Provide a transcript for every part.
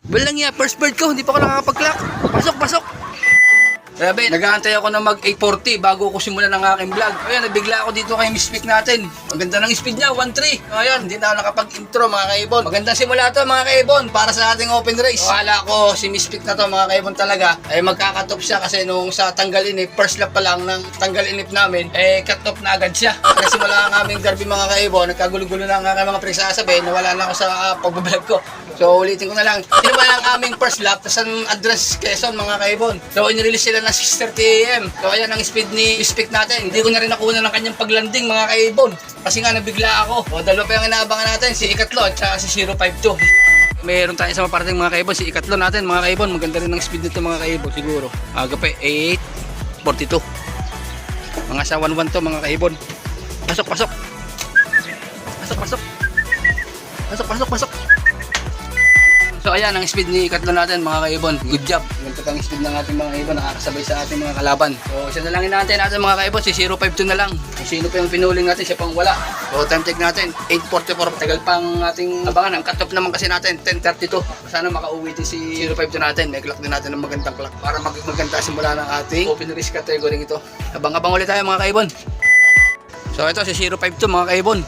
Walang ya, first bird ko, hindi pa ako nakakapag-clock. Pasok, pasok. Grabe, nag-aantay ako ng mag 8:40 bago ko simulan ng aking vlog. Ayan, nabigla ako dito kay Miss Pick natin. Ang ganda ng speed niya, 1.3. Ayan, hindi na ako nakapag-intro mga kaibon. Magandang simula to mga kaibon para sa ating open race. Akala ko si Miss Pick na to mga kaibon talaga ay magkakatop siya kasi nung sa tanggal inip, first lap pa lang ng tanggal inip namin, cut off na agad siya. Kasi wala ang aming derby mga kaibon, nagkagulo-gulo na ang aking mga pre-sasabi, nawala na ako sa pag-vlog ko. So ulitin ko na lang, sinuba lang aming first lap, tapos ang address Quezon mga kaibon. So inirelease sila ng 6:30 AM. So ayan ang speed ni Speak natin. Hindi ko na rin nakuha ng kanyang paglanding mga kaibon. Kasi nga nabigla ako. O dalawa pa yung inaabangan natin, si Ikatlo at saka si 052. Meron tayong sa maparating mga kaibon, si Ikatlo natin mga kaibon. Maganda rin ang speed nito mga kaibon siguro. Aga pa 8:42. Mga sa 1-1 to mga kaibon. Pasok, pasok. Pasok, pasok. Pasok, pasok, pasok. So ayan ang speed ni Ikatlo natin mga kaibon. Good job. Ganito ang speed ng ating mga kaibon, nakakasabay sa ating mga kalaban. So isa na lang inaantay natin mga kaibon, si 052 na lang. Kung sino pa yung pinuling natin, siya pang wala. So time check natin, 8:44. Tagal pang ating abangan. Ang cut-off naman kasi natin, 10:32. Sana makauwi din si 052 natin. May clock din natin ng magandang clock para maganda simula ng ating open race category ito. Abang-abang ulit tayo mga kaibon. So ito si 052 mga kaibon.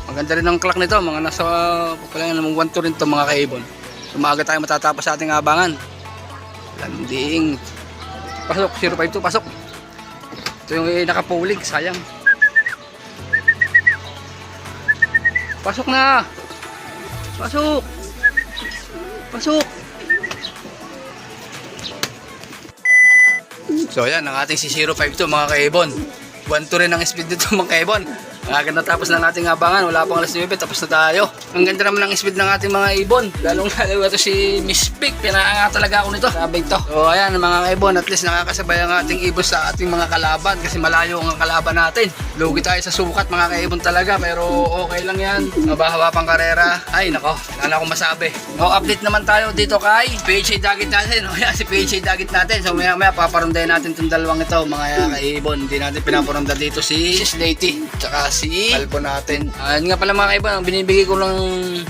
Maganda rin ang clock nito, mga nasa pala namang 1-2 rin to mga kaibon. So maaga tayo matatapos sa ating abangan. Landing. Pasok, 052, pasok. Ito yung nakapulig, sayang. Pasok na. Pasok. Pasok. So yan, ang ating si 052 mga kaibon. 1-2 rin ang speed dito mga kaibon. Agad natapos ng ating abangan, wala pang alas 9, tapos na tayo. Ang ganda naman ng speed ng ating mga ibon. Lalong lalo ito si Miss Pick, pinaanga talaga ako nito. Sabi ito. So ayan mga kaibon, at least nakakasabay ang ating ibon sa ating mga kalaban kasi malayo ang kalaban natin. Lugi tayo sa sukat mga kaibon talaga, pero okay lang yan. Mabahaba pang karera. Ay nako, wala akong masabi. O update naman tayo dito kay PHA Dagit natin. O yan si PHA Dagit natin. So maya maya paparundahin natin itong dalawang ito mga kaibon. Hindi natin pinaparunda dito si Slaty, tsaka si Alpo natin. Yan nga pala mga kaiban, ang binibigay ko lang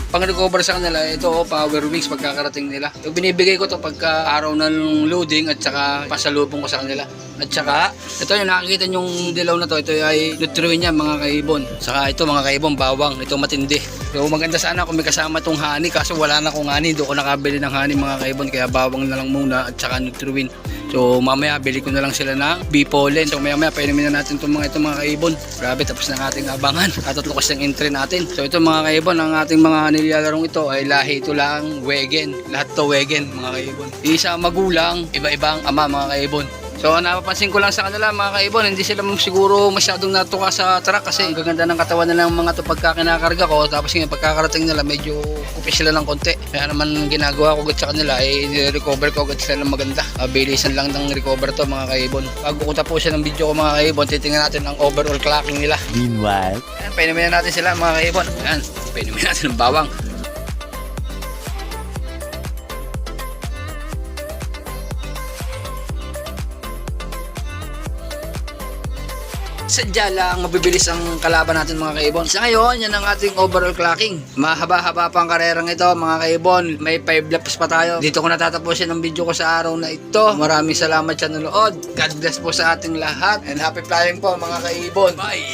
pang-recover sa kanila, ito power wings pagkakarating nila. So, binibigay ko to pagka araw ng loading at saka pasalubong ko sa kanila. At saka, ito yung nakikita yung dilaw na to, ito ay Nutriwin niya mga kaibon. Saka ito mga kaibon, bawang, ito matindi. So maganda sana kung may kasama itong honey, kaso wala na akong honey, doon ko nakabili ng honey mga kaibon, kaya bawang na lang muna at saka Nutriwin. So mamaya bili ko na lang sila ng bee pollen. So maya painumin na natin itong mga kaibon. Grabe, tapos na ang ating abangan. Tatatlo kasi ang entry natin. So ito mga kaibon, ang ating mga nilalarong ito ay lahi ito lang Wegen. Lahat to Wegen mga kaibon. Isa magulang, iba-ibang ama mga kaibon. So napapansin ko lang sa kanila mga kaibon, hindi sila siguro masyadong natuka sa truck kasi ang gaganda ng katawan nila ng mga to pagka kinakarga ko. Tapos ngayon pagkakarating nila medyo kupis sila ng konti. Kaya naman ginagawa ko agad sa kanila ay nire-recover ko agad sila ng maganda. Bilisan lang ng recover to mga kaibon. Bago ko tapusin ang video ko mga kaibon, titingnan natin ang overall clocking nila. Meanwhile, Ayan, painumin natin sila mga kaibon. Ayan, painumin natin ng bawang. Sadya lang mabibilis ang kalaban natin mga kaibon. Sa ngayon, yan ang ating overall clocking. Mahaba-haba pa ang karerang ito mga kaibon. May 5 laps pa tayo. Dito ko natatapusin ang video ko sa araw na ito. Maraming salamat sa nanood. God bless po sa ating lahat. And happy flying po mga kaibon. Bye!